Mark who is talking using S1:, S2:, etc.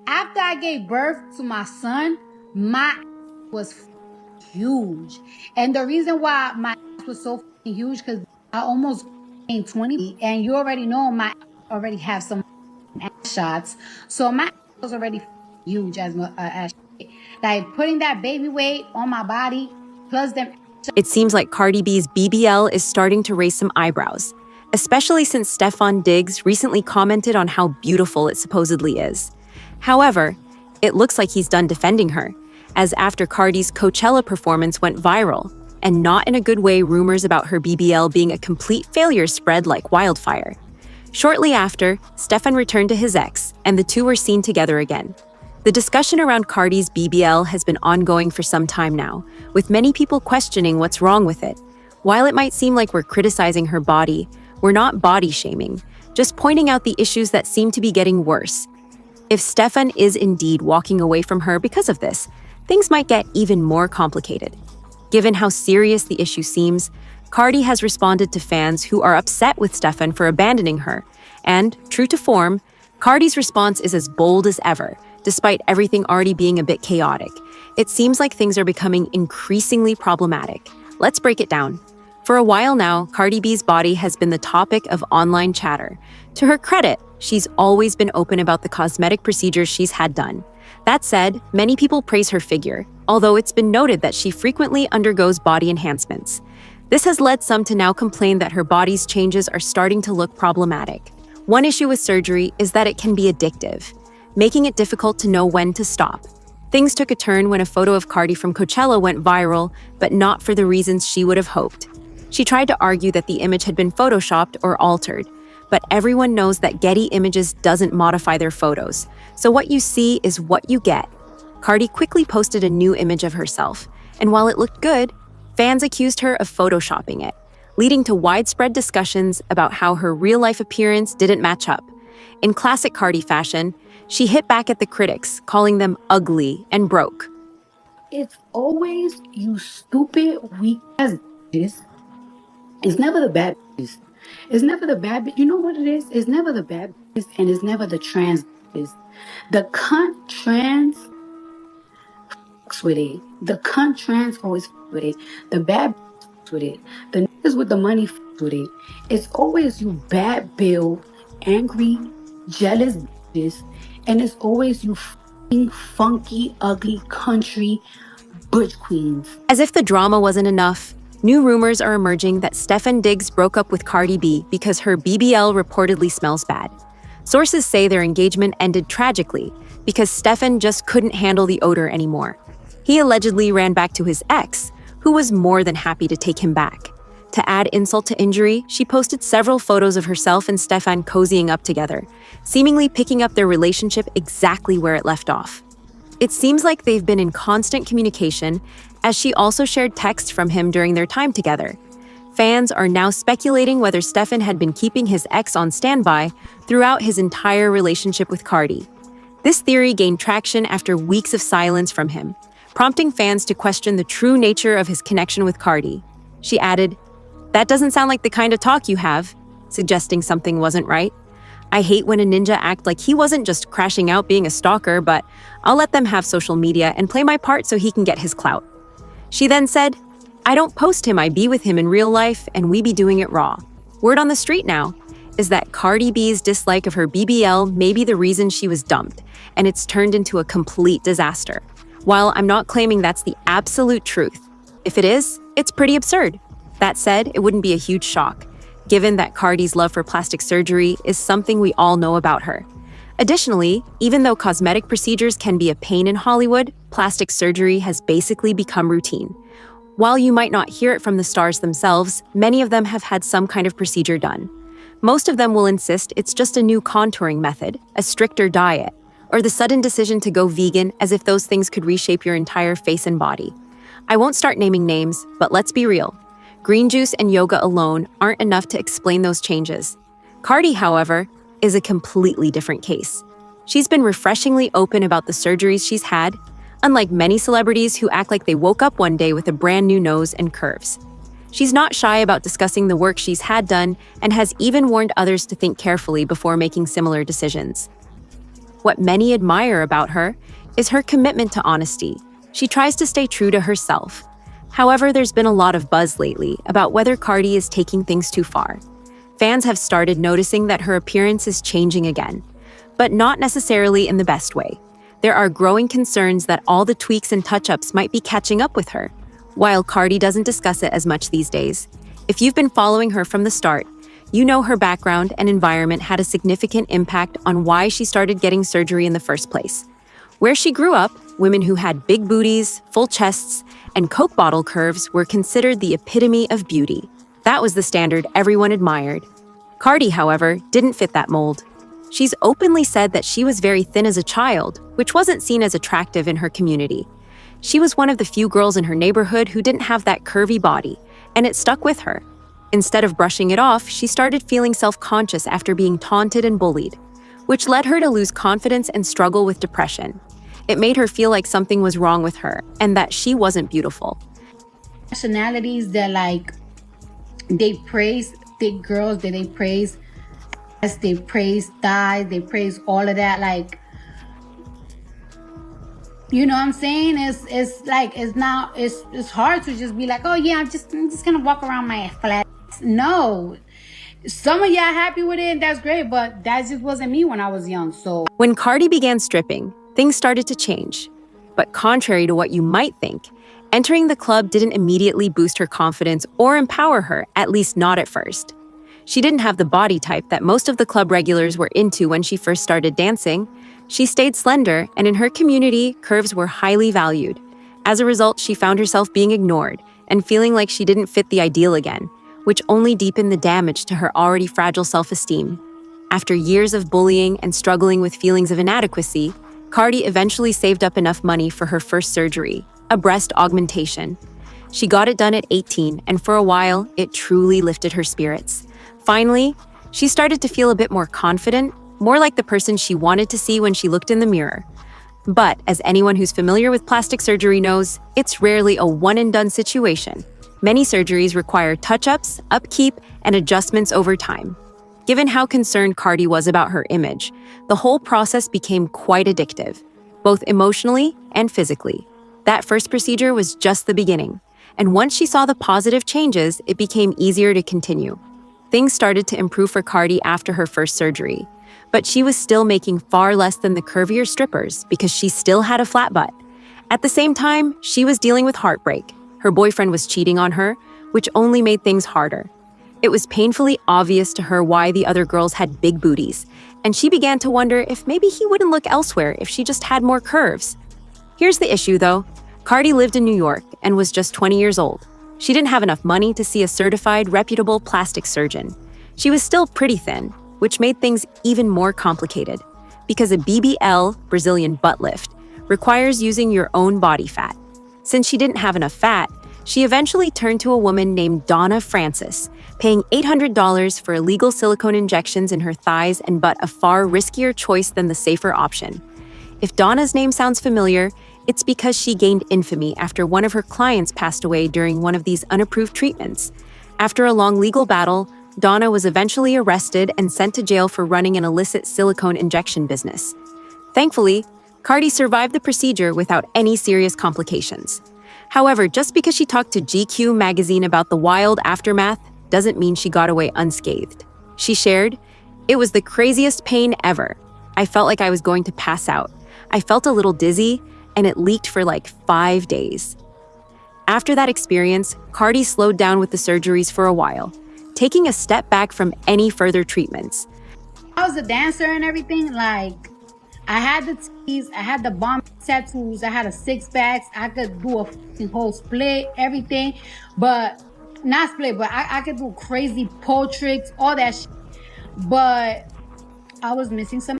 S1: After I gave birth to my son, my was huge. And the reason why my was so huge, because I almost gained 20. And you already know my already have some ass shots. So my was already huge as like putting that baby weight on my body, plus them.
S2: It seems like Cardi B's BBL is starting to raise some eyebrows, especially since Stefon Diggs recently commented on how beautiful it supposedly is. However, it looks like he's done defending her, as after Cardi's Coachella performance went viral, and not in a good way, rumors about her BBL being a complete failure spread like wildfire. Shortly after, Stefon returned to his ex, and the two were seen together again. The discussion around Cardi's BBL has been ongoing for some time now, with many people questioning what's wrong with it. While it might seem like we're criticizing her body, we're not body shaming, just pointing out the issues that seem to be getting worse. If Stefon is indeed walking away from her because of this, things might get even more complicated. Given how serious the issue seems, Cardi has responded to fans who are upset with Stefon for abandoning her, and, true to form, Cardi's response is as bold as ever, despite everything already being a bit chaotic. It seems like things are becoming increasingly problematic. Let's break it down. For a while now, Cardi B's body has been the topic of online chatter. To her credit, she's always been open about the cosmetic procedures she's had done. That said, many people praise her figure, although it's been noted that she frequently undergoes body enhancements. This has led some to now complain that her body's changes are starting to look problematic. One issue with surgery is that it can be addictive, making it difficult to know when to stop. Things took a turn when a photo of Cardi from Coachella went viral, but not for the reasons she would have hoped. She tried to argue that the image had been photoshopped or altered, but everyone knows that Getty Images doesn't modify their photos, so what you see is what you get. Cardi quickly posted a new image of herself, and while it looked good, fans accused her of photoshopping it, leading to widespread discussions about how her real-life appearance didn't match up. In classic Cardi fashion, she hit back at the critics, calling them ugly and broke.
S1: It's always you stupid, weak ass bitches. It's never the bad bitches. It's never the bad bitch. You know what it is? It's never the bad bitches and it's never the trans bitches. The cunt trans fucks with it. The cunt trans always fucks with it. The bad bitch fucks with it. The niggas with the money fucks with it. It's always you bad bill, angry, jealous bitches. And it's always you fucking funky, ugly country butch queens.
S2: As if the drama wasn't enough, new rumors are emerging that Stefon Diggs broke up with Cardi B because her BBL reportedly smells bad. Sources say their engagement ended tragically because Stefon just couldn't handle the odor anymore. He allegedly ran back to his ex, who was more than happy to take him back. To add insult to injury, she posted several photos of herself and Stefon cozying up together, seemingly picking up their relationship exactly where it left off. It seems like they've been in constant communication, as she also shared texts from him during their time together. Fans are now speculating whether Stefon had been keeping his ex on standby throughout his entire relationship with Cardi. This theory gained traction after weeks of silence from him, prompting fans to question the true nature of his connection with Cardi. She added, "That doesn't sound like the kind of talk you have," suggesting something wasn't right. "I hate when a ninja act like he wasn't just crashing out being a stalker, but I'll let them have social media and play my part so he can get his clout." She then said, "I don't post him, I be with him in real life, and we be doing it raw." Word on the street now is that Cardi B's dislike of her BBL may be the reason she was dumped, and it's turned into a complete disaster. While I'm not claiming that's the absolute truth, if it is, it's pretty absurd. That said, it wouldn't be a huge shock, given that Cardi's love for plastic surgery is something we all know about her. Additionally, even though cosmetic procedures can be a pain in Hollywood, plastic surgery has basically become routine. While you might not hear it from the stars themselves, many of them have had some kind of procedure done. Most of them will insist it's just a new contouring method, a stricter diet, or the sudden decision to go vegan, as if those things could reshape your entire face and body. I won't start naming names, but let's be real. Green juice and yoga alone aren't enough to explain those changes. Cardi, however, is a completely different case. She's been refreshingly open about the surgeries she's had, unlike many celebrities who act like they woke up one day with a brand new nose and curves. She's not shy about discussing the work she's had done and has even warned others to think carefully before making similar decisions. What many admire about her is her commitment to honesty. She tries to stay true to herself. However, there's been a lot of buzz lately about whether Cardi is taking things too far. Fans have started noticing that her appearance is changing again, but not necessarily in the best way. There are growing concerns that all the tweaks and touch-ups might be catching up with her. While Cardi doesn't discuss it as much these days, if you've been following her from the start, you know her background and environment had a significant impact on why she started getting surgery in the first place. Where she grew up, women who had big booties, full chests, and Coke bottle curves were considered the epitome of beauty. That was the standard everyone admired. Cardi, however, didn't fit that mold. She's openly said that she was very thin as a child, which wasn't seen as attractive in her community. She was one of the few girls in her neighborhood who didn't have that curvy body, and it stuck with her. Instead of brushing it off, she started feeling self-conscious after being taunted and bullied, which led her to lose confidence and struggle with depression. It made her feel like something was wrong with her and that she wasn't beautiful.
S1: Nationalities that like they praise thick girls, that they praise as they praise thighs, they praise all of that. Like, you know what I'm saying? It's like it's hard to just be like, oh yeah, I'm just gonna walk around my flat. No. Some of y'all happy with it, and that's great, but that just wasn't me when I was young. So
S2: When Cardi began stripping, things started to change. But contrary to what you might think, entering the club didn't immediately boost her confidence or empower her, at least not at first. She didn't have the body type that most of the club regulars were into when she first started dancing. She stayed slender, and in her community, curves were highly valued. As a result, she found herself being ignored and feeling like she didn't fit the ideal again, which only deepened the damage to her already fragile self-esteem. After years of bullying and struggling with feelings of inadequacy, Cardi eventually saved up enough money for her first surgery, a breast augmentation. She got it done at 18, and for a while, it truly lifted her spirits. Finally, she started to feel a bit more confident, more like the person she wanted to see when she looked in the mirror. But as anyone who's familiar with plastic surgery knows, it's rarely a one-and-done situation. Many surgeries require touch-ups, upkeep, and adjustments over time. Given how concerned Cardi was about her image, the whole process became quite addictive, both emotionally and physically. That first procedure was just the beginning, and once she saw the positive changes, it became easier to continue. Things started to improve for Cardi after her first surgery, but she was still making far less than the curvier strippers because she still had a flat butt. At the same time, she was dealing with heartbreak. Her boyfriend was cheating on her, which only made things harder. It was painfully obvious to her why the other girls had big booties, and she began to wonder if maybe he wouldn't look elsewhere if she just had more curves. Here's the issue, though. Cardi lived in New York and was just 20 years old. She didn't have enough money to see a certified, reputable plastic surgeon. She was still pretty thin, which made things even more complicated, because a BBL, Brazilian butt lift, requires using your own body fat. Since she didn't have enough fat, she eventually turned to a woman named Donna Francis, paying $800 for illegal silicone injections in her thighs and butt, a far riskier choice than the safer option. If Donna's name sounds familiar, it's because she gained infamy after one of her clients passed away during one of these unapproved treatments. After a long legal battle, Donna was eventually arrested and sent to jail for running an illicit silicone injection business. Thankfully, Cardi survived the procedure without any serious complications. However, just because she talked to GQ magazine about the wild aftermath doesn't mean she got away unscathed. She shared, "It was the craziest pain ever. I felt like I was going to pass out. I felt a little dizzy, and it leaked for like 5 days." After that experience, Cardi slowed down with the surgeries for a while, taking a step back from any further treatments.
S1: I was a dancer and everything. Like, I had the tees, I had the bomb tattoos, I had a six-pack, I could do a whole split, everything. But, not split, but I could do crazy pole tricks, all that shit. But I was missing some